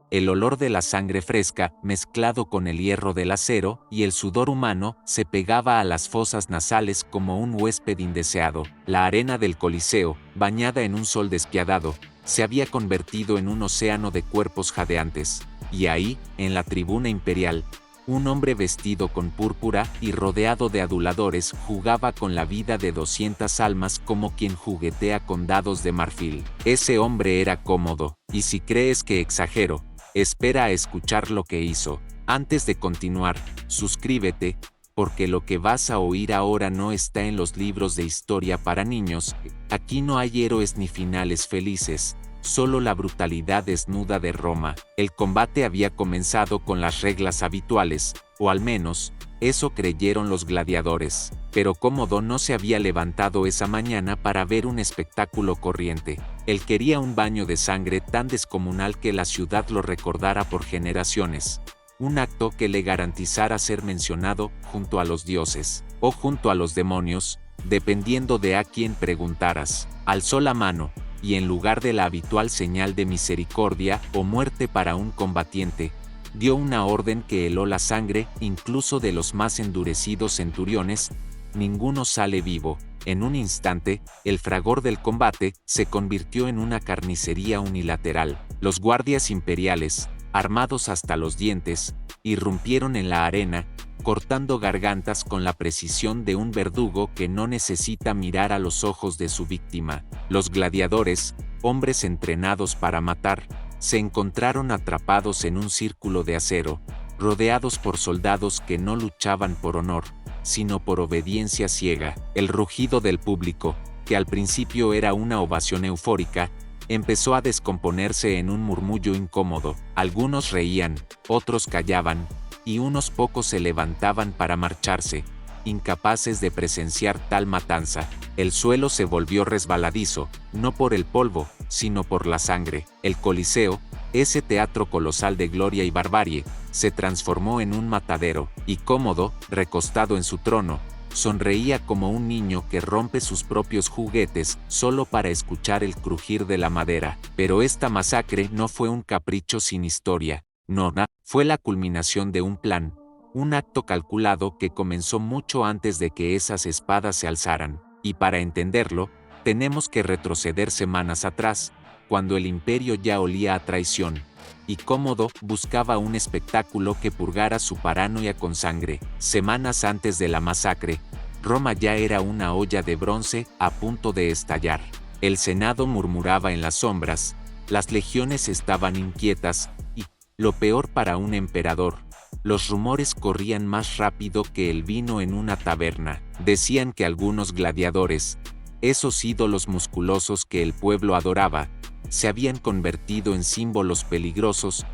El olor de la sangre fresca, mezclado con el hierro del acero y el sudor humano, se pegaba a las fosas nasales como un huésped indeseado. La arena del Coliseo, bañada en un sol despiadado, se había convertido en un océano de cuerpos jadeantes. Y ahí, en la tribuna imperial, un hombre vestido con púrpura y rodeado de aduladores jugaba con la vida de 200 almas como quien juguetea con dados de marfil. Ese hombre era Cómodo, y si crees que exagero, espera a escuchar lo que hizo. Antes de continuar, suscríbete, porque lo que vas a oír ahora no está en los libros de historia para niños. Aquí no hay héroes ni finales felices, solo la brutalidad desnuda de Roma. El combate había comenzado con las reglas habituales, o al menos, eso creyeron los gladiadores. Pero Cómodo no se había levantado esa mañana para ver un espectáculo corriente. Él quería un baño de sangre tan descomunal que la ciudad lo recordara por generaciones. Un acto que le garantizara ser mencionado junto a los dioses, o junto a los demonios, dependiendo de a quién preguntaras. Alzó la mano, y en lugar de la habitual señal de misericordia o muerte para un combatiente, dio una orden que heló la sangre incluso de los más endurecidos centuriones. Ninguno sale vivo. En un instante, el fragor del combate se convirtió en una carnicería unilateral. Los guardias imperiales, armados hasta los dientes, irrumpieron en la arena, cortando gargantas con la precisión de un verdugo que no necesita mirar a los ojos de su víctima. Los gladiadores, hombres entrenados para matar, se encontraron atrapados en un círculo de acero, rodeados por soldados que no luchaban por honor, sino por obediencia ciega. El rugido del público, que al principio era una ovación eufórica, empezó a descomponerse en un murmullo incómodo. Algunos reían, otros callaban, y unos pocos se levantaban para marcharse, incapaces de presenciar tal matanza. El suelo se volvió resbaladizo, no por el polvo, sino por la sangre. El Coliseo, ese teatro colosal de gloria y barbarie, se transformó en un matadero, y Cómodo, recostado en su trono, sonreía como un niño que rompe sus propios juguetes solo para escuchar el crujir de la madera. Pero esta masacre no fue un capricho sin historia. No, fue la culminación de un plan, un acto calculado que comenzó mucho antes de que esas espadas se alzaran. Y para entenderlo, tenemos que retroceder semanas atrás, cuando el imperio ya olía a traición, y Cómodo buscaba un espectáculo que purgara su paranoia con sangre. Semanas antes de la masacre, Roma ya era una olla de bronce a punto de estallar. El Senado murmuraba en las sombras, las legiones estaban inquietas, y, lo peor para un emperador, los rumores corrían más rápido que el vino en una taberna. Decían que algunos gladiadores, esos ídolos musculosos que el pueblo adoraba, se habían convertido en símbolos peligrosos,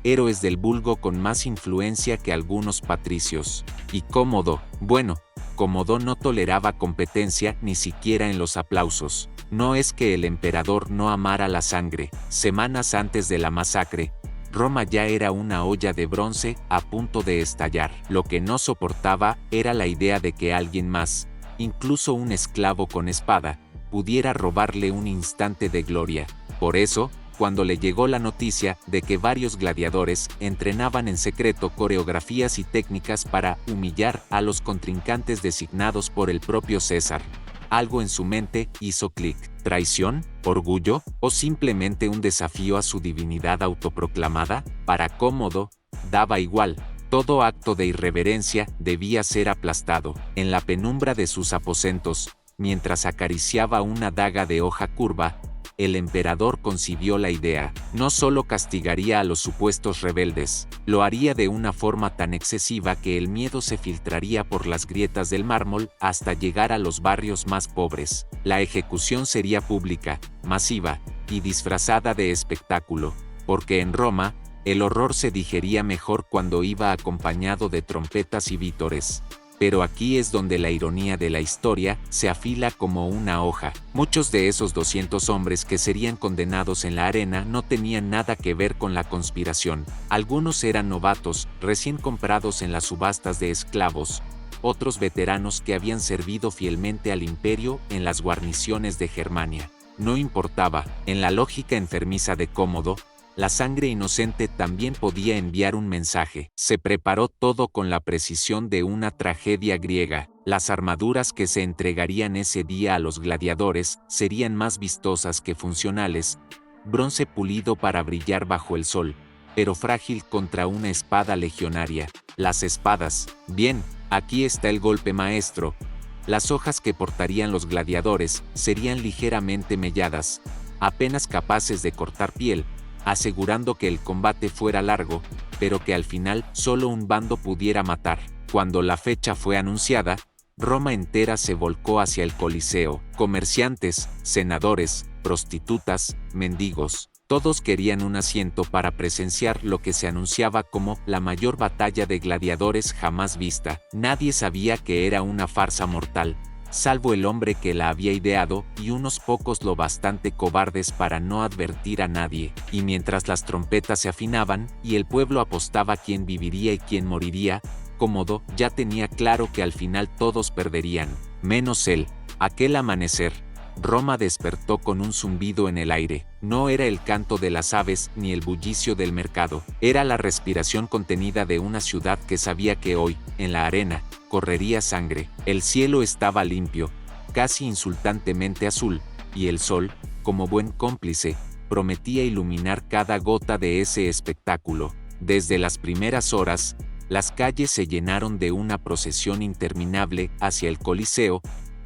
héroes del vulgo con más influencia que algunos patricios. Y Cómodo, bueno, Cómodo no toleraba competencia ni siquiera en los aplausos. No es que el emperador no amara la sangre. Semanas antes de la masacre, Roma ya era una olla de bronce a punto de estallar. Lo que no soportaba era la idea de que alguien más, incluso un esclavo con espada, pudiera robarle un instante de gloria. Por eso, cuando le llegó la noticia de que varios gladiadores entrenaban en secreto coreografías y técnicas para humillar a los contrincantes designados por el propio César, algo en su mente hizo clic. ¿Traición? ¿Orgullo? ¿O simplemente un desafío a su divinidad autoproclamada? Para Cómodo, daba igual. Todo acto de irreverencia debía ser aplastado. En la penumbra de sus aposentos, mientras acariciaba una daga de hoja curva, el emperador concibió la idea. No solo castigaría a los supuestos rebeldes, lo haría de una forma tan excesiva que el miedo se filtraría por las grietas del mármol hasta llegar a los barrios más pobres. La ejecución sería pública, masiva y disfrazada de espectáculo, porque en Roma, el horror se digería mejor cuando iba acompañado de trompetas y vítores. Pero aquí es donde la ironía de la historia se afila como una hoja. Muchos de esos 200 hombres que serían condenados en la arena no tenían nada que ver con la conspiración. Algunos eran novatos, recién comprados en las subastas de esclavos. Otros veteranos que habían servido fielmente al imperio en las guarniciones de Germania. No importaba, en la lógica enfermiza de Cómodo, La sangre inocente también podía enviar un mensaje. Se preparó todo con la precisión de una tragedia griega. Las armaduras que se entregarían ese día a los gladiadores serían más vistosas que funcionales, bronce pulido para brillar bajo el sol, pero frágil contra una espada legionaria. Las espadas. Bien, aquí está el golpe maestro. Las hojas que portarían los gladiadores serían ligeramente melladas, apenas capaces de cortar piel, asegurando que el combate fuera largo, pero que al final solo un bando pudiera matar. Cuando la fecha fue anunciada, Roma entera se volcó hacia el Coliseo. Comerciantes, senadores, prostitutas, mendigos, todos querían un asiento para presenciar lo que se anunciaba como la mayor batalla de gladiadores jamás vista. Nadie sabía que era una farsa mortal, salvo el hombre que la había ideado y unos pocos lo bastante cobardes para no advertir a nadie. Y mientras las trompetas se afinaban y el pueblo apostaba quién viviría y quién moriría, Cómodo ya tenía claro que al final todos perderían, menos él. Aquel amanecer, Roma despertó con un zumbido en el aire. No era el canto de las aves ni el bullicio del mercado, era la respiración contenida de una ciudad que sabía que hoy, en la arena, correría sangre. El cielo estaba limpio, casi insultantemente azul, y el sol, como buen cómplice, prometía iluminar cada gota de ese espectáculo. Desde las primeras horas, las calles se llenaron de una procesión interminable hacia el Coliseo,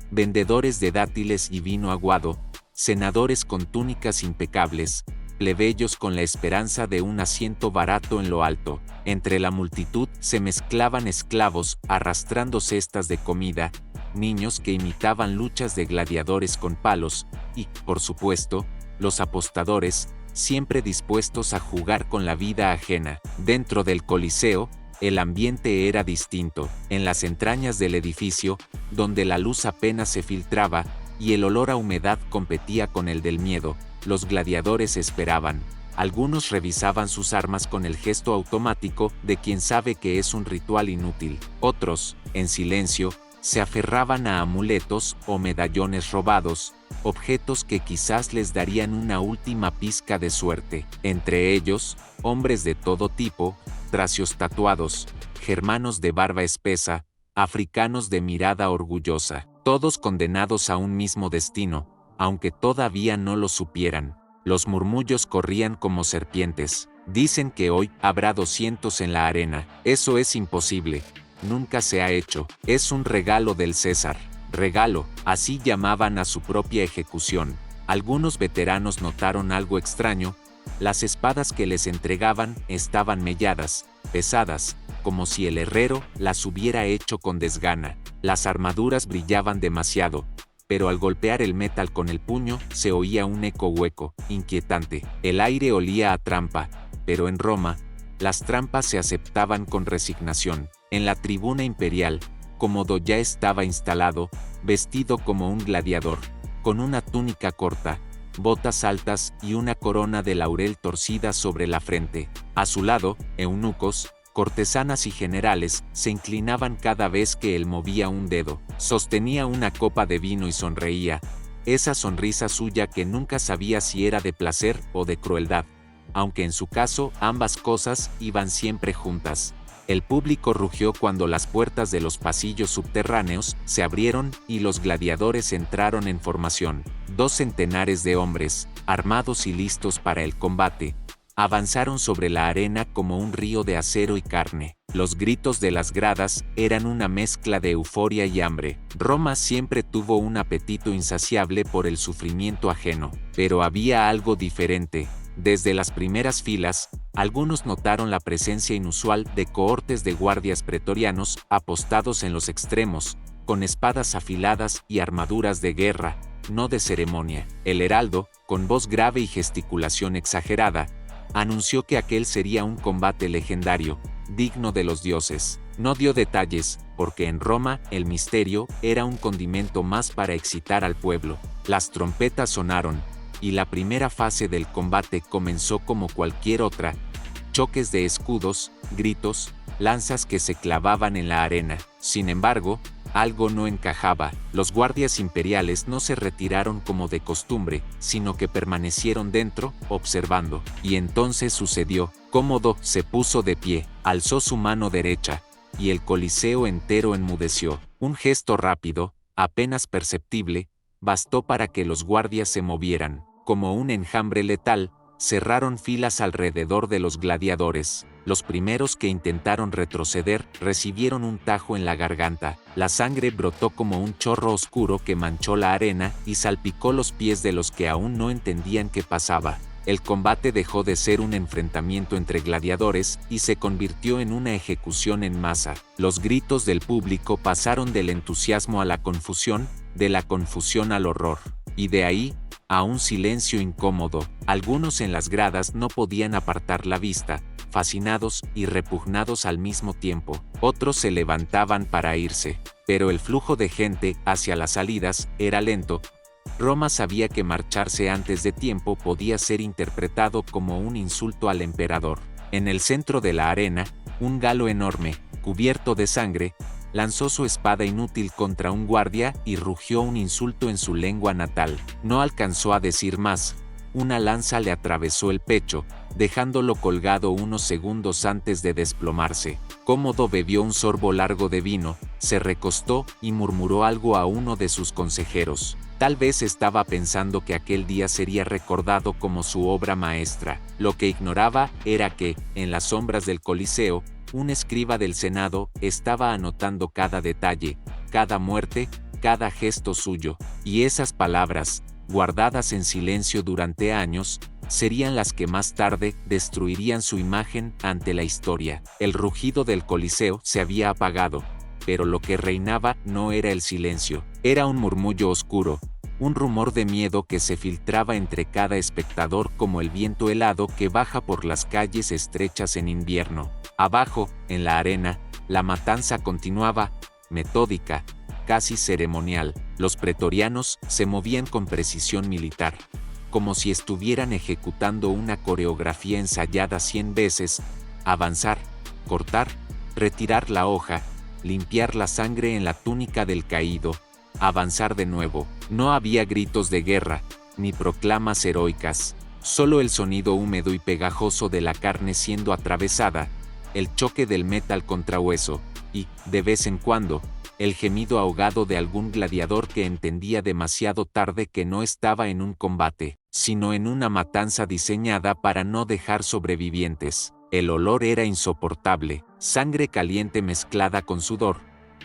vendedores de dátiles y vino aguado, senadores con túnicas impecables, plebeyos con la esperanza de un asiento barato en lo alto. Entre la multitud se mezclaban esclavos arrastrando cestas de comida, niños que imitaban luchas de gladiadores con palos, y, por supuesto, los apostadores, siempre dispuestos a jugar con la vida ajena. Dentro del Coliseo, el ambiente era distinto. En las entrañas del edificio, donde la luz apenas se filtraba y el olor a humedad competía con el del miedo, los gladiadores esperaban. Algunos revisaban sus armas con el gesto automático de quien sabe que es un ritual inútil. Otros, en silencio, se aferraban a amuletos o medallones robados, objetos que quizás les darían una última pizca de suerte. Entre ellos, hombres de todo tipo, tracios tatuados, germanos de barba espesa, africanos de mirada orgullosa, todos condenados a un mismo destino, aunque todavía no lo supieran. Los murmullos corrían como serpientes. Dicen que hoy habrá 200 en la arena. Eso es imposible. Nunca se ha hecho. Es un regalo del César. Regalo, así llamaban a su propia ejecución. Algunos veteranos notaron algo extraño. Las espadas que les entregaban estaban melladas, pesadas, como si el herrero las hubiera hecho con desgana. Las armaduras brillaban demasiado, pero al golpear el metal con el puño se oía un eco hueco, inquietante. El aire olía a trampa, pero en Roma, las trampas se aceptaban con resignación. En la tribuna imperial, Cómodo ya estaba instalado, vestido como un gladiador, con una túnica corta, botas altas y una corona de laurel torcida sobre la frente. A su lado, eunucos, cortesanas y generales se inclinaban cada vez que él movía un dedo. Sostenía una copa de vino y sonreía, esa sonrisa suya que nunca sabía si era de placer o de crueldad, aunque en su caso ambas cosas iban siempre juntas. El público rugió cuando las puertas de los pasillos subterráneos se abrieron y los gladiadores entraron en formación. 2 centenares de hombres, armados y listos para el combate, avanzaron sobre la arena como un río de acero y carne. Los gritos de las gradas eran una mezcla de euforia y hambre. Roma siempre tuvo un apetito insaciable por el sufrimiento ajeno, pero había algo diferente. Desde las primeras filas, algunos notaron la presencia inusual de cohortes de guardias pretorianos apostados en los extremos, con espadas afiladas y armaduras de guerra, no de ceremonia. El heraldo, con voz grave y gesticulación exagerada, anunció que aquel sería un combate legendario, digno de los dioses. No dio detalles, porque en Roma el misterio era un condimento más para excitar al pueblo. Las trompetas sonaron, y la primera fase del combate comenzó como cualquier otra: choques de escudos, gritos, lanzas que se clavaban en la arena. Sin embargo, Algo no encajaba. Los guardias imperiales no se retiraron como de costumbre, sino que permanecieron dentro, observando. Y entonces sucedió. Cómodo se puso de pie, alzó su mano derecha, y el Coliseo entero enmudeció. Un gesto rápido, apenas perceptible, bastó para que los guardias se movieran. Como un enjambre letal, cerraron filas alrededor de los gladiadores. Los primeros que intentaron retroceder recibieron un tajo en la garganta. La sangre brotó como un chorro oscuro que manchó la arena y salpicó los pies de los que aún no entendían qué pasaba. El combate dejó de ser un enfrentamiento entre gladiadores y se convirtió en una ejecución en masa. Los gritos del público pasaron del entusiasmo a la confusión, de la confusión al horror. Y de ahí, a un silencio incómodo. Algunos en las gradas no podían apartar la vista, fascinados y repugnados al mismo tiempo. Otros se levantaban para irse, pero el flujo de gente hacia las salidas era lento. Roma sabía que marcharse antes de tiempo podía ser interpretado como un insulto al emperador. En el centro de la arena, un galo enorme, cubierto de sangre, lanzó su espada inútil contra un guardia y rugió un insulto en su lengua natal. No alcanzó a decir más. Una lanza le atravesó el pecho, dejándolo colgado unos segundos antes de desplomarse. Cómodo bebió un sorbo largo de vino, se recostó y murmuró algo a uno de sus consejeros. Tal vez estaba pensando que aquel día sería recordado como su obra maestra. Lo que ignoraba era que, en las sombras del Coliseo, un escriba del Senado estaba anotando cada detalle, cada muerte, cada gesto suyo, y esas palabras, guardadas en silencio durante años, serían las que más tarde destruirían su imagen ante la historia. El rugido del Coliseo se había apagado, pero lo que reinaba no era el silencio, era un murmullo oscuro, un rumor de miedo que se filtraba entre cada espectador como el viento helado que baja por las calles estrechas en invierno. Abajo, en la arena, la matanza continuaba, metódica, casi ceremonial. Los pretorianos se movían con precisión militar, como si estuvieran ejecutando una coreografía ensayada 100 veces: avanzar, cortar, retirar la hoja, limpiar la sangre en la túnica del caído, avanzar de nuevo. No había gritos de guerra, ni proclamas heroicas, solo el sonido húmedo y pegajoso de la carne siendo atravesada, el choque del metal contra hueso, y, de vez en cuando, el gemido ahogado de algún gladiador que entendía demasiado tarde que no estaba en un combate, sino en una matanza diseñada para no dejar sobrevivientes. El olor era insoportable, sangre caliente mezclada con sudor,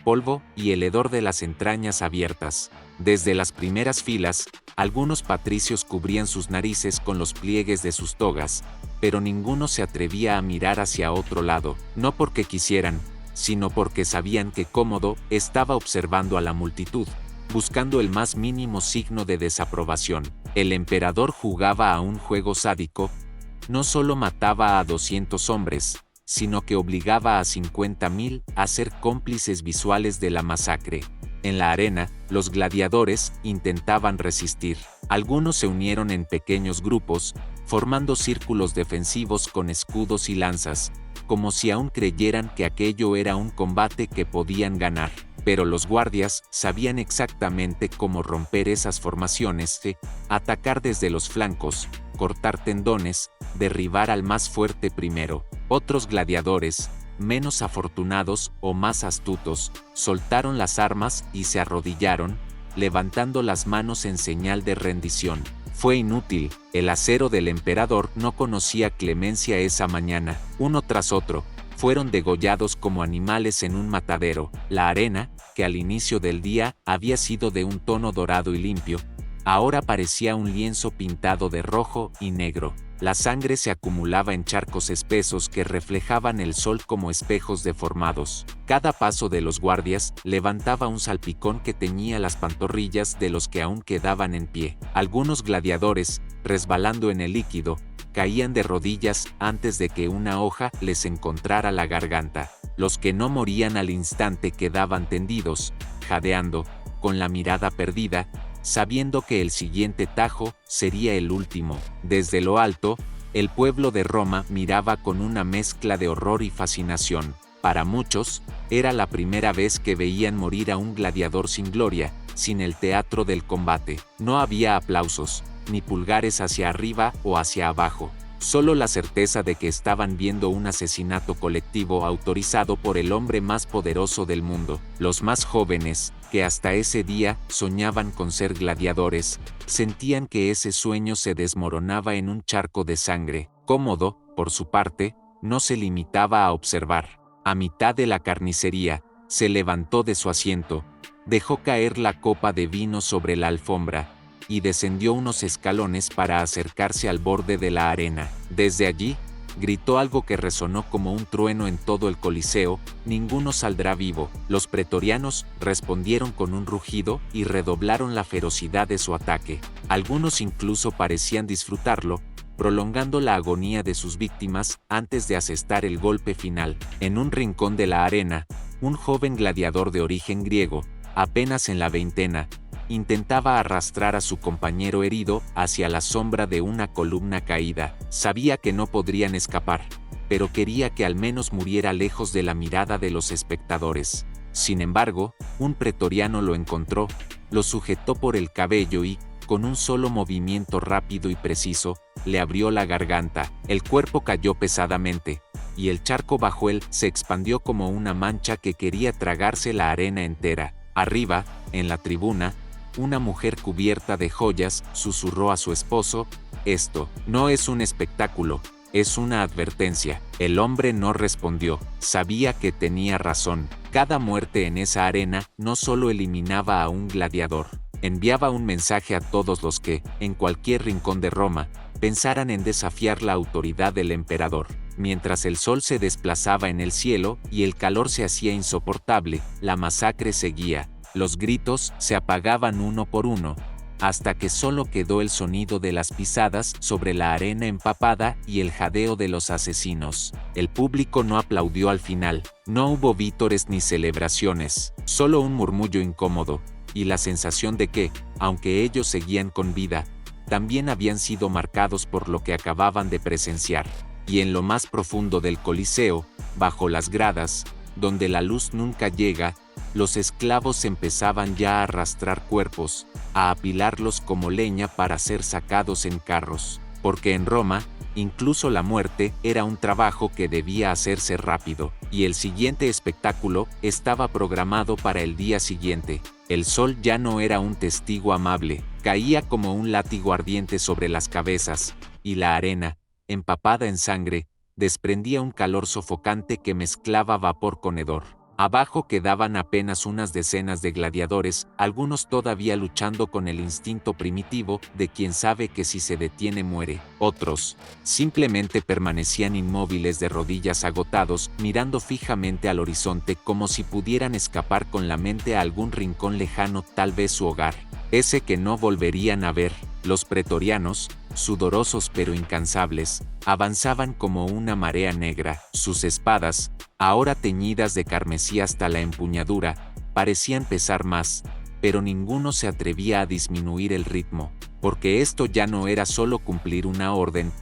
polvo y el hedor de las entrañas abiertas. Desde las primeras filas, algunos patricios cubrían sus narices con los pliegues de sus togas, pero ninguno se atrevía a mirar hacia otro lado, no porque quisieran, sino porque sabían que Cómodo estaba observando a la multitud, buscando el más mínimo signo de desaprobación. El emperador jugaba a un juego sádico, no solo mataba a 200 hombres, sino que obligaba a 50.000 a ser cómplices visuales de la masacre. En la arena, los gladiadores intentaban resistir. Algunos se unieron en pequeños grupos, formando círculos defensivos con escudos y lanzas, como si aún creyeran que aquello era un combate que podían ganar. Pero los guardias sabían exactamente cómo romper esas formaciones, atacar desde los flancos, cortar tendones, derribar al más fuerte primero. Otros gladiadores, menos afortunados o más astutos, soltaron las armas y se arrodillaron, levantando las manos en señal de rendición. Fue inútil, el acero del emperador no conocía clemencia esa mañana. Uno tras otro, fueron degollados como animales en un matadero. La arena, que al inicio del día había sido de un tono dorado y limpio, ahora parecía un lienzo pintado de rojo y negro. La sangre se acumulaba en charcos espesos que reflejaban el sol como espejos deformados. Cada paso de los guardias levantaba un salpicón que teñía las pantorrillas de los que aún quedaban en pie. Algunos gladiadores, resbalando en el líquido, caían de rodillas antes de que una hoja les encontrara la garganta. Los que no morían al instante quedaban tendidos, jadeando, con la mirada perdida, sabiendo que el siguiente tajo sería el último. Desde lo alto, el pueblo de Roma miraba con una mezcla de horror y fascinación. Para muchos, era la primera vez que veían morir a un gladiador sin gloria, sin el teatro del combate. No había aplausos, ni pulgares hacia arriba o hacia abajo. Solo la certeza de que estaban viendo un asesinato colectivo autorizado por el hombre más poderoso del mundo. Los más jóvenes, que hasta ese día soñaban con ser gladiadores, sentían que ese sueño se desmoronaba en un charco de sangre. Cómodo, por su parte, no se limitaba a observar. A mitad de la carnicería, se levantó de su asiento, dejó caer la copa de vino sobre la alfombra, y descendió unos escalones para acercarse al borde de la arena. Desde allí, gritó algo que resonó como un trueno en todo el Coliseo: «Ninguno saldrá vivo». Los pretorianos respondieron con un rugido y redoblaron la ferocidad de su ataque. Algunos incluso parecían disfrutarlo, prolongando la agonía de sus víctimas antes de asestar el golpe final. En un rincón de la arena, un joven gladiador de origen griego, apenas en la veintena, intentaba arrastrar a su compañero herido hacia la sombra de una columna caída. Sabía que no podrían escapar, pero quería que al menos muriera lejos de la mirada de los espectadores. Sin embargo, un pretoriano lo encontró, lo sujetó por el cabello y, con un solo movimiento rápido y preciso, le abrió la garganta. El cuerpo cayó pesadamente, y el charco bajo él se expandió como una mancha que quería tragarse la arena entera. Arriba, en la tribuna, una mujer cubierta de joyas susurró a su esposo: «Esto no es un espectáculo, es una advertencia». El hombre no respondió. Sabía que tenía razón. Cada muerte en esa arena no solo eliminaba a un gladiador, enviaba un mensaje a todos los que, en cualquier rincón de Roma, pensaran en desafiar la autoridad del emperador. Mientras el sol se desplazaba en el cielo y el calor se hacía insoportable, la masacre seguía. Los gritos se apagaban uno por uno, hasta que solo quedó el sonido de las pisadas sobre la arena empapada y el jadeo de los asesinos. El público no aplaudió al final, no hubo vítores ni celebraciones, solo un murmullo incómodo, y la sensación de que, aunque ellos seguían con vida, también habían sido marcados por lo que acababan de presenciar. Y en lo más profundo del Coliseo, bajo las gradas, donde la luz nunca llega, los esclavos empezaban ya a arrastrar cuerpos, a apilarlos como leña para ser sacados en carros. Porque en Roma, incluso la muerte era un trabajo que debía hacerse rápido, y el siguiente espectáculo estaba programado para el día siguiente. El sol ya no era un testigo amable, caía como un látigo ardiente sobre las cabezas, y la arena, empapada en sangre, desprendía un calor sofocante que mezclaba vapor con hedor. Abajo quedaban apenas unas decenas de gladiadores, algunos todavía luchando con el instinto primitivo de quien sabe que si se detiene muere. Otros, simplemente permanecían inmóviles de rodillas agotados, mirando fijamente al horizonte como si pudieran escapar con la mente a algún rincón lejano, tal vez su hogar, ese que no volverían a ver. Los pretorianos, sudorosos pero incansables, avanzaban como una marea negra. Sus espadas, ahora teñidas de carmesí hasta la empuñadura, parecían pesar más, pero ninguno se atrevía a disminuir el ritmo, porque esto ya no era solo cumplir una orden,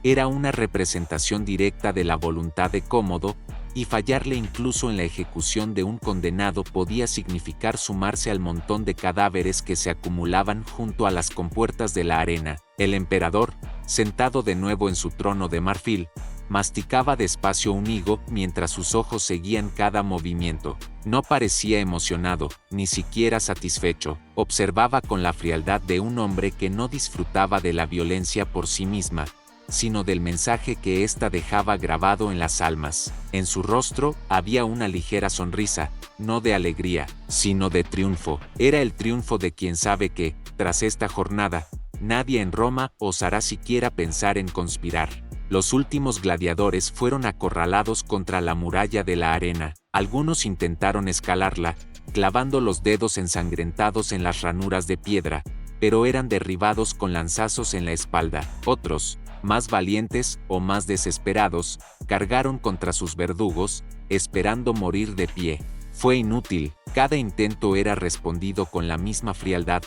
era una representación directa de la voluntad de Cómodo, y fallarle incluso en la ejecución de un condenado podía significar sumarse al montón de cadáveres que se acumulaban junto a las compuertas de la arena. El emperador, sentado de nuevo en su trono de marfil, masticaba despacio un higo mientras sus ojos seguían cada movimiento. No parecía emocionado, ni siquiera satisfecho. Observaba con la frialdad de un hombre que no disfrutaba de la violencia por sí misma, sino del mensaje que ésta dejaba grabado en las almas. En su rostro había una ligera sonrisa, no de alegría, sino de triunfo. Era el triunfo de quien sabe que, tras esta jornada, nadie en Roma osará siquiera pensar en conspirar. Los últimos gladiadores fueron acorralados contra la muralla de la arena. Algunos intentaron escalarla, clavando los dedos ensangrentados en las ranuras de piedra, pero eran derribados con lanzazos en la espalda. Otros, más valientes o más desesperados, cargaron contra sus verdugos, esperando morir de pie. Fue inútil, cada intento era respondido con la misma frialdad: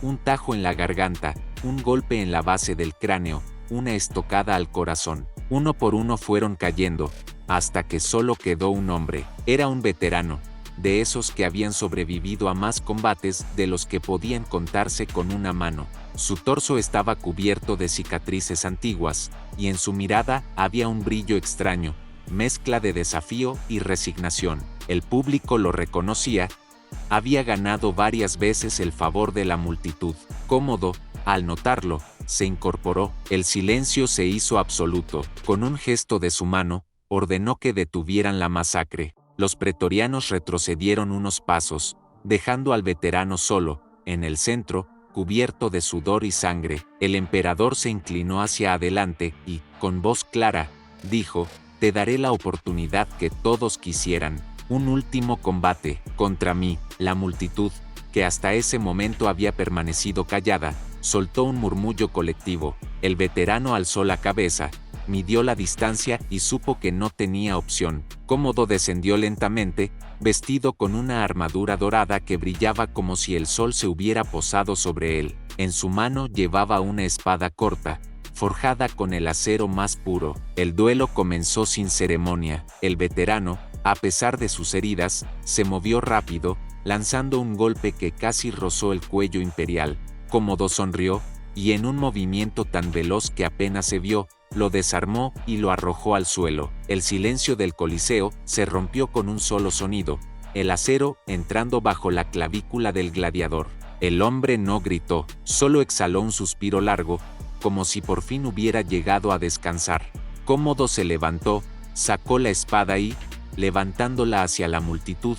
un tajo en la garganta, un golpe en la base del cráneo, una estocada al corazón. Uno por uno fueron cayendo, hasta que solo quedó un hombre. Era un veterano, de esos que habían sobrevivido a más combates de los que podían contarse con una mano. Su torso estaba cubierto de cicatrices antiguas, y en su mirada había un brillo extraño, mezcla de desafío y resignación. El público lo reconocía. Había ganado varias veces el favor de la multitud. Cómodo, al notarlo, se incorporó. El silencio se hizo absoluto. Con un gesto de su mano, ordenó que detuvieran la masacre. Los pretorianos retrocedieron unos pasos, dejando al veterano solo, en el centro, cubierto de sudor y sangre. El emperador se inclinó hacia adelante y, con voz clara, dijo: «Te daré la oportunidad que todos quisieran. Un último combate contra mí». La multitud, que hasta ese momento había permanecido callada, soltó un murmullo colectivo. El veterano alzó la cabeza, midió la distancia y supo que no tenía opción. Cómodo descendió lentamente, vestido con una armadura dorada que brillaba como si el sol se hubiera posado sobre él. En su mano llevaba una espada corta, forjada con el acero más puro. El duelo comenzó sin ceremonia. El veterano, a pesar de sus heridas, se movió rápido, lanzando un golpe que casi rozó el cuello imperial. Cómodo sonrió, y en un movimiento tan veloz que apenas se vio, lo desarmó y lo arrojó al suelo. El silencio del Coliseo se rompió con un solo sonido, el acero entrando bajo la clavícula del gladiador. El hombre no gritó, solo exhaló un suspiro largo, como si por fin hubiera llegado a descansar. Cómodo se levantó, sacó la espada y, levantándola hacia la multitud,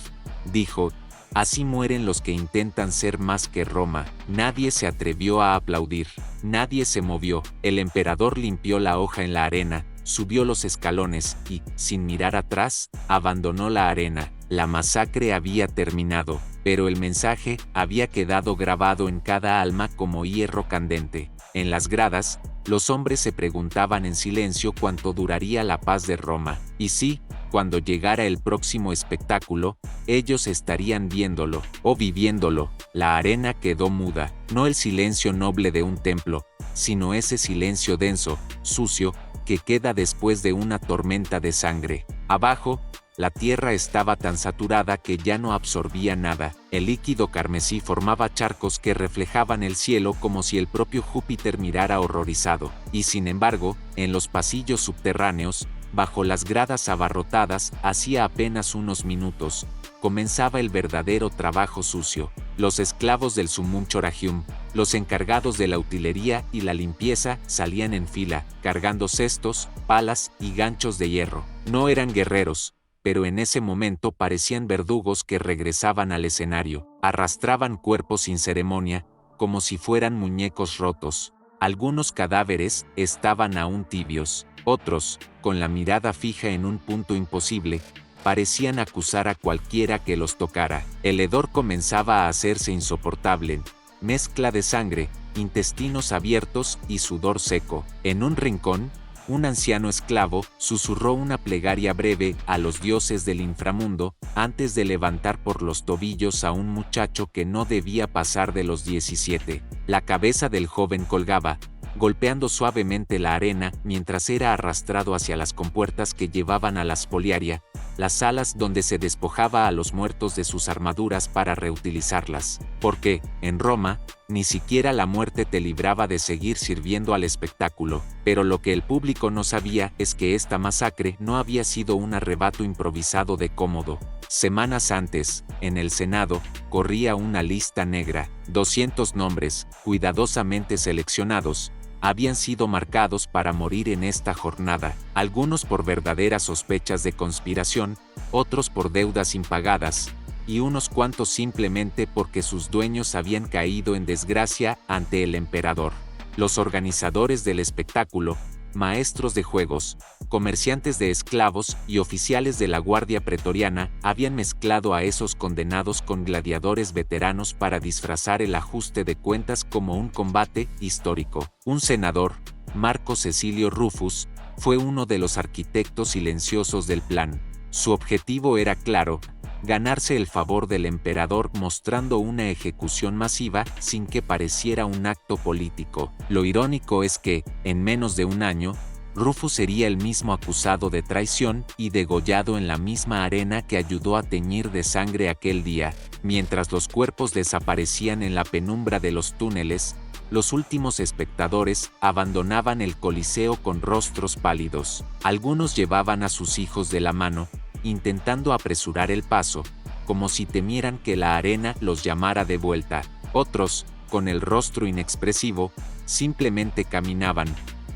dijo: «Así mueren los que intentan ser más que Roma». Nadie se atrevió a aplaudir, nadie se movió. El emperador limpió la hoja en la arena, subió los escalones y, sin mirar atrás, abandonó la arena. La masacre había terminado, pero el mensaje había quedado grabado en cada alma como hierro candente. En las gradas, los hombres se preguntaban en silencio cuánto duraría la paz de Roma, y si, cuando llegara el próximo espectáculo, ellos estarían viéndolo o viviéndolo. La arena quedó muda, no el silencio noble de un templo, sino ese silencio denso, sucio, que queda después de una tormenta de sangre. Abajo, la tierra estaba tan saturada que ya no absorbía nada. El líquido carmesí formaba charcos que reflejaban el cielo como si el propio Júpiter mirara horrorizado. Y sin embargo, en los pasillos subterráneos, bajo las gradas abarrotadas, hacía apenas unos minutos, comenzaba el verdadero trabajo sucio. Los esclavos del Sumum Choragium, los encargados de la utilería y la limpieza, salían en fila, cargando cestos, palas y ganchos de hierro. No eran guerreros, pero en ese momento parecían verdugos que regresaban al escenario. Arrastraban cuerpos sin ceremonia, como si fueran muñecos rotos. Algunos cadáveres estaban aún tibios, otros, con la mirada fija en un punto imposible, parecían acusar a cualquiera que los tocara. El hedor comenzaba a hacerse insoportable, mezcla de sangre, intestinos abiertos y sudor seco. En un rincón, un anciano esclavo susurró una plegaria breve a los dioses del inframundo antes de levantar por los tobillos a un muchacho que no debía pasar de los 17. La cabeza del joven colgaba, golpeando suavemente la arena mientras era arrastrado hacia las compuertas que llevaban a la spoliaria, las salas donde se despojaba a los muertos de sus armaduras para reutilizarlas. Porque, en Roma, ni siquiera la muerte te libraba de seguir sirviendo al espectáculo. Pero lo que el público no sabía es que esta masacre no había sido un arrebato improvisado de Cómodo. Semanas antes, en el Senado, corría una lista negra. 200 nombres, cuidadosamente seleccionados, habían sido marcados para morir en esta jornada, algunos por verdaderas sospechas de conspiración, otros por deudas impagadas, y unos cuantos simplemente porque sus dueños habían caído en desgracia ante el emperador. Los organizadores del espectáculo, maestros de juegos, comerciantes de esclavos y oficiales de la Guardia Pretoriana habían mezclado a esos condenados con gladiadores veteranos para disfrazar el ajuste de cuentas como un combate histórico. Un senador, Marco Cecilio Rufus, fue uno de los arquitectos silenciosos del plan. Su objetivo era claro: ganarse el favor del emperador mostrando una ejecución masiva sin que pareciera un acto político. Lo irónico es que, en menos de un año, Rufus sería el mismo acusado de traición y degollado en la misma arena que ayudó a teñir de sangre aquel día. Mientras los cuerpos desaparecían en la penumbra de los túneles, los últimos espectadores abandonaban el Coliseo con rostros pálidos. Algunos llevaban a sus hijos de la mano, intentando apresurar el paso, como si temieran que la arena los llamara de vuelta. Otros, con el rostro inexpresivo, simplemente caminaban,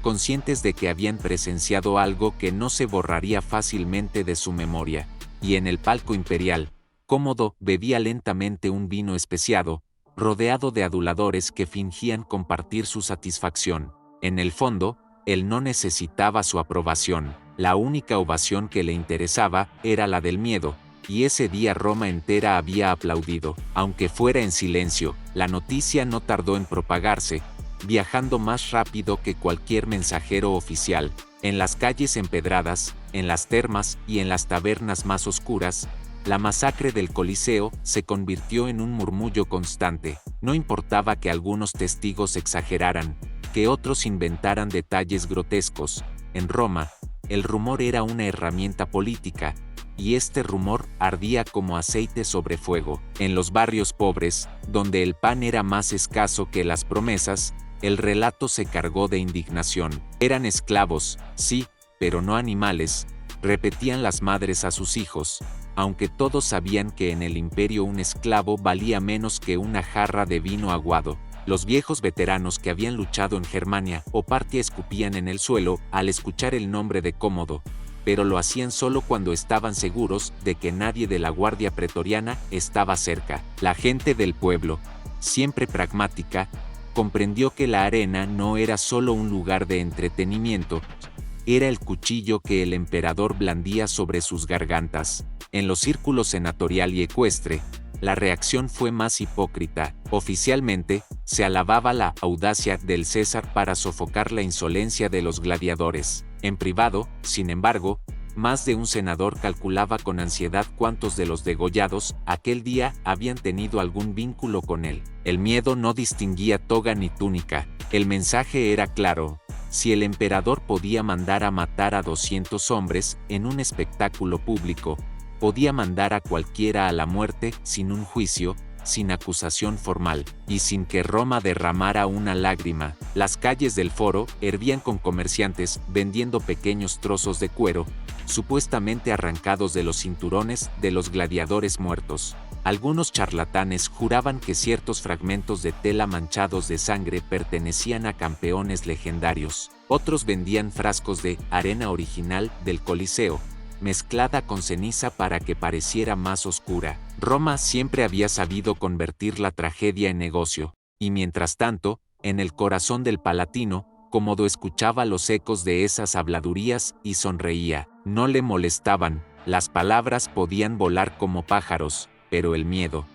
conscientes de que habían presenciado algo que no se borraría fácilmente de su memoria. Y en el palco imperial, Cómodo bebía lentamente un vino especiado, rodeado de aduladores que fingían compartir su satisfacción. En el fondo, él no necesitaba su aprobación. La única ovación que le interesaba era la del miedo, y ese día Roma entera había aplaudido. Aunque fuera en silencio, la noticia no tardó en propagarse, viajando más rápido que cualquier mensajero oficial. En las calles empedradas, en las termas y en las tabernas más oscuras, la masacre del Coliseo se convirtió en un murmullo constante. No importaba que algunos testigos exageraran, que otros inventaran detalles grotescos. En Roma, el rumor era una herramienta política, y este rumor ardía como aceite sobre fuego. En los barrios pobres, donde el pan era más escaso que las promesas, el relato se cargó de indignación. Eran esclavos, sí, pero no animales, repetían las madres a sus hijos, aunque todos sabían que en el imperio un esclavo valía menos que una jarra de vino aguado. Los viejos veteranos que habían luchado en Germania o Partia escupían en el suelo al escuchar el nombre de Cómodo, pero lo hacían solo cuando estaban seguros de que nadie de la guardia pretoriana estaba cerca. La gente del pueblo, siempre pragmática, comprendió que la arena no era solo un lugar de entretenimiento, era el cuchillo que el emperador blandía sobre sus gargantas. En los círculos senatorial y ecuestre, la reacción fue más hipócrita. Oficialmente, se alababa la audacia del César para sofocar la insolencia de los gladiadores. En privado, sin embargo, más de un senador calculaba con ansiedad cuántos de los degollados aquel día habían tenido algún vínculo con él. El miedo no distinguía toga ni túnica. El mensaje era claro. Si el emperador podía mandar a matar a 200 hombres en un espectáculo público, podía mandar a cualquiera a la muerte sin un juicio, sin acusación formal, y sin que Roma derramara una lágrima. Las calles del foro hervían con comerciantes vendiendo pequeños trozos de cuero, supuestamente arrancados de los cinturones de los gladiadores muertos. Algunos charlatanes juraban que ciertos fragmentos de tela manchados de sangre pertenecían a campeones legendarios. Otros vendían frascos de arena original del Coliseo, mezclada con ceniza para que pareciera más oscura. Roma siempre había sabido convertir la tragedia en negocio, y mientras tanto, en el corazón del Palatino, Cómodo escuchaba los ecos de esas habladurías y sonreía. No le molestaban, las palabras podían volar como pájaros, pero el miedo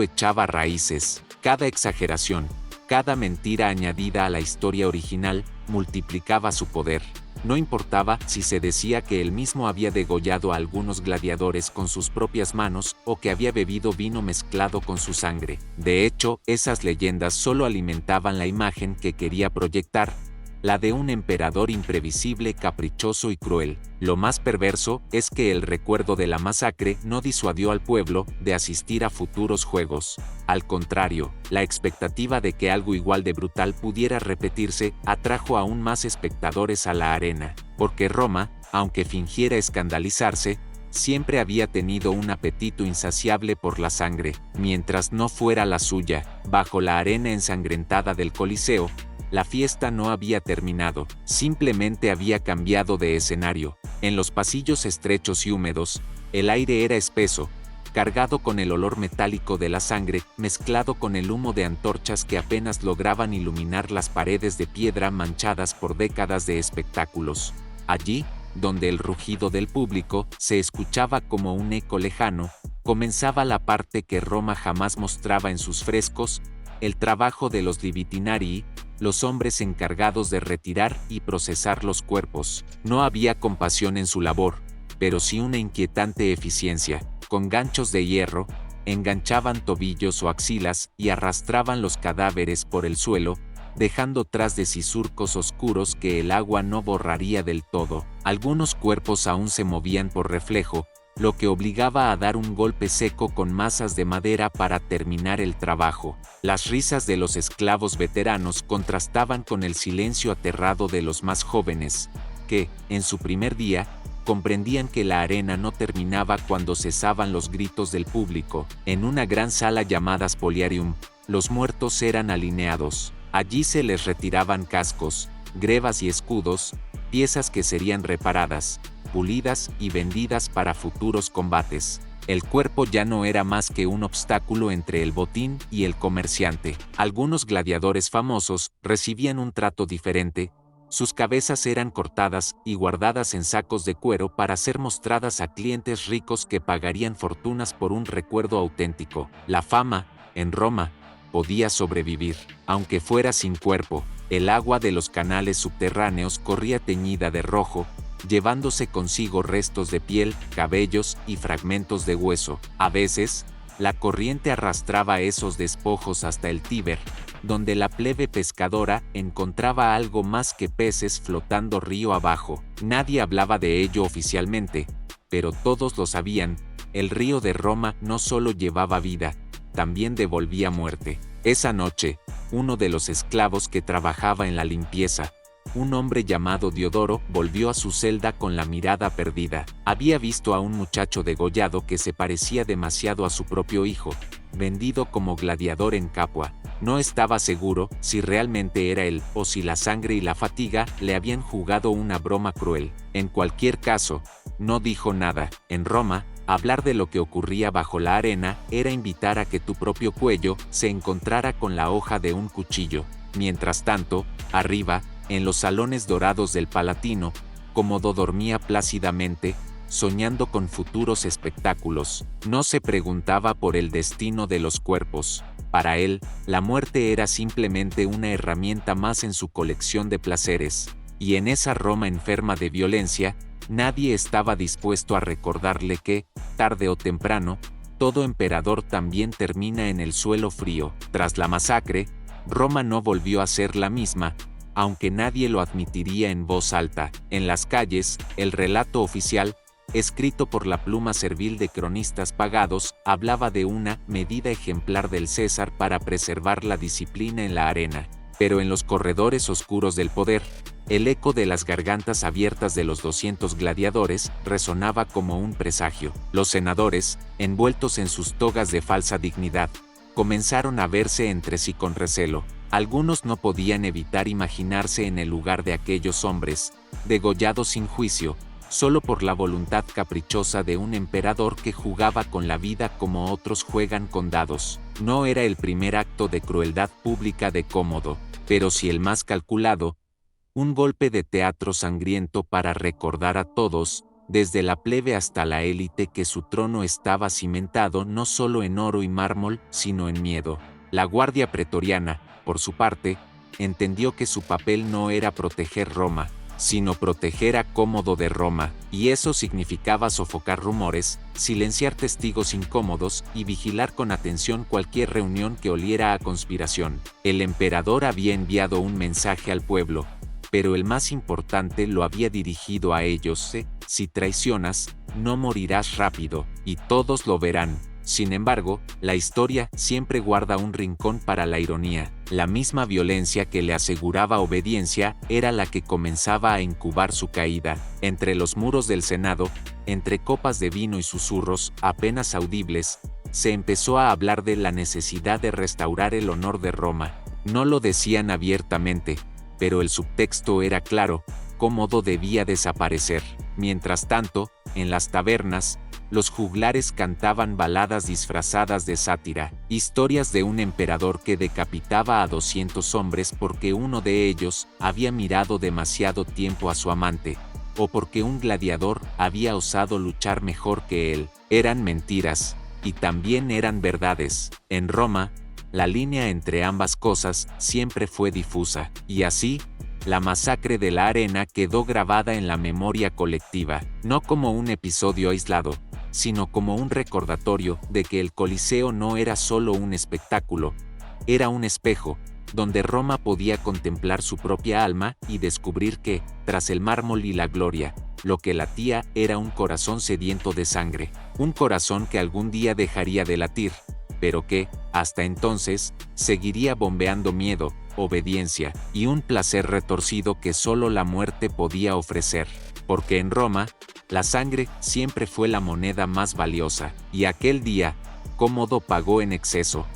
echaba raíces. Cada exageración, cada mentira añadida a la historia original, multiplicaba su poder. No importaba si se decía que él mismo había degollado a algunos gladiadores con sus propias manos o que había bebido vino mezclado con su sangre. De hecho, esas leyendas solo alimentaban la imagen que quería proyectar, la de un emperador imprevisible, caprichoso y cruel. Lo más perverso es que el recuerdo de la masacre no disuadió al pueblo de asistir a futuros juegos. Al contrario, la expectativa de que algo igual de brutal pudiera repetirse atrajo aún más espectadores a la arena, porque Roma, aunque fingiera escandalizarse, siempre había tenido un apetito insaciable por la sangre, mientras no fuera la suya. Bajo la arena ensangrentada del Coliseo, la fiesta no había terminado, simplemente había cambiado de escenario. En los pasillos estrechos y húmedos, el aire era espeso, cargado con el olor metálico de la sangre, mezclado con el humo de antorchas que apenas lograban iluminar las paredes de piedra manchadas por décadas de espectáculos. Allí, donde el rugido del público se escuchaba como un eco lejano, comenzaba la parte que Roma jamás mostraba en sus frescos, el trabajo de los Divitinari, los hombres encargados de retirar y procesar los cuerpos. No había compasión en su labor, pero sí una inquietante eficiencia. Con ganchos de hierro, enganchaban tobillos o axilas y arrastraban los cadáveres por el suelo, dejando tras de sí surcos oscuros que el agua no borraría del todo. Algunos cuerpos aún se movían por reflejo, lo que obligaba a dar un golpe seco con masas de madera para terminar el trabajo. Las risas de los esclavos veteranos contrastaban con el silencio aterrado de los más jóvenes, que, en su primer día, comprendían que la arena no terminaba cuando cesaban los gritos del público. En una gran sala llamada Spoliarium, los muertos eran alineados. Allí se les retiraban cascos, grebas y escudos, piezas que serían reparadas, pulidas y vendidas para futuros combates. El cuerpo ya no era más que un obstáculo entre el botín y el comerciante. Algunos gladiadores famosos recibían un trato diferente. Sus cabezas eran cortadas y guardadas en sacos de cuero para ser mostradas a clientes ricos que pagarían fortunas por un recuerdo auténtico. La fama, en Roma, podía sobrevivir, aunque fuera sin cuerpo. El agua de los canales subterráneos corría teñida de rojo, llevándose consigo restos de piel, cabellos y fragmentos de hueso. A veces, la corriente arrastraba esos despojos hasta el Tíber, donde la plebe pescadora encontraba algo más que peces flotando río abajo. Nadie hablaba de ello oficialmente, pero todos lo sabían. El río de Roma no solo llevaba vida, también devolvía muerte. Esa noche, uno de los esclavos que trabajaba en la limpieza, un hombre llamado Diodoro, volvió a su celda con la mirada perdida. Había visto a un muchacho degollado que se parecía demasiado a su propio hijo, vendido como gladiador en Capua. No estaba seguro si realmente era él o si la sangre y la fatiga le habían jugado una broma cruel. En cualquier caso, no dijo nada. En Roma, hablar de lo que ocurría bajo la arena era invitar a que tu propio cuello se encontrara con la hoja de un cuchillo. Mientras tanto, arriba, en los salones dorados del Palatino, Cómodo dormía plácidamente, soñando con futuros espectáculos. No se preguntaba por el destino de los cuerpos. Para él, la muerte era simplemente una herramienta más en su colección de placeres. Y en esa Roma enferma de violencia, nadie estaba dispuesto a recordarle que, tarde o temprano, todo emperador también termina en el suelo frío. Tras la masacre, Roma no volvió a ser la misma, aunque nadie lo admitiría en voz alta. En las calles, el relato oficial, escrito por la pluma servil de cronistas pagados, hablaba de una medida ejemplar del César para preservar la disciplina en la arena. Pero en los corredores oscuros del poder, el eco de las gargantas abiertas de los 200 gladiadores resonaba como un presagio. Los senadores, envueltos en sus togas de falsa dignidad, comenzaron a verse entre sí con recelo. Algunos no podían evitar imaginarse en el lugar de aquellos hombres, degollados sin juicio, solo por la voluntad caprichosa de un emperador que jugaba con la vida como otros juegan con dados. No era el primer acto de crueldad pública de Cómodo, pero sí el más calculado, un golpe de teatro sangriento para recordar a todos, desde la plebe hasta la élite, que su trono estaba cimentado no solo en oro y mármol, sino en miedo. La Guardia Pretoriana, por su parte, entendió que su papel no era proteger Roma, sino proteger a Cómodo de Roma, y eso significaba sofocar rumores, silenciar testigos incómodos y vigilar con atención cualquier reunión que oliera a conspiración. El emperador había enviado un mensaje al pueblo, pero el más importante lo había dirigido a ellos: si traicionas, no morirás rápido, y todos lo verán. Sin embargo, la historia siempre guarda un rincón para la ironía. La misma violencia que le aseguraba obediencia era la que comenzaba a incubar su caída. Entre los muros del Senado, entre copas de vino y susurros apenas audibles, se empezó a hablar de la necesidad de restaurar el honor de Roma. No lo decían abiertamente, pero el subtexto era claro: Cómodo debía desaparecer. Mientras tanto, en las tabernas, los juglares cantaban baladas disfrazadas de sátira, historias de un emperador que decapitaba a 200 hombres porque uno de ellos había mirado demasiado tiempo a su amante, o porque un gladiador había osado luchar mejor que él. Eran mentiras, y también eran verdades. En Roma, la línea entre ambas cosas siempre fue difusa, y así, la masacre de la arena quedó grabada en la memoria colectiva, no como un episodio aislado, sino como un recordatorio de que el Coliseo no era solo un espectáculo, era un espejo, donde Roma podía contemplar su propia alma y descubrir que, tras el mármol y la gloria, lo que latía era un corazón sediento de sangre, un corazón que algún día dejaría de latir, pero que, hasta entonces, seguiría bombeando miedo, obediencia y un placer retorcido que solo la muerte podía ofrecer, porque en Roma, la sangre siempre fue la moneda más valiosa, y aquel día, Cómodo pagó en exceso,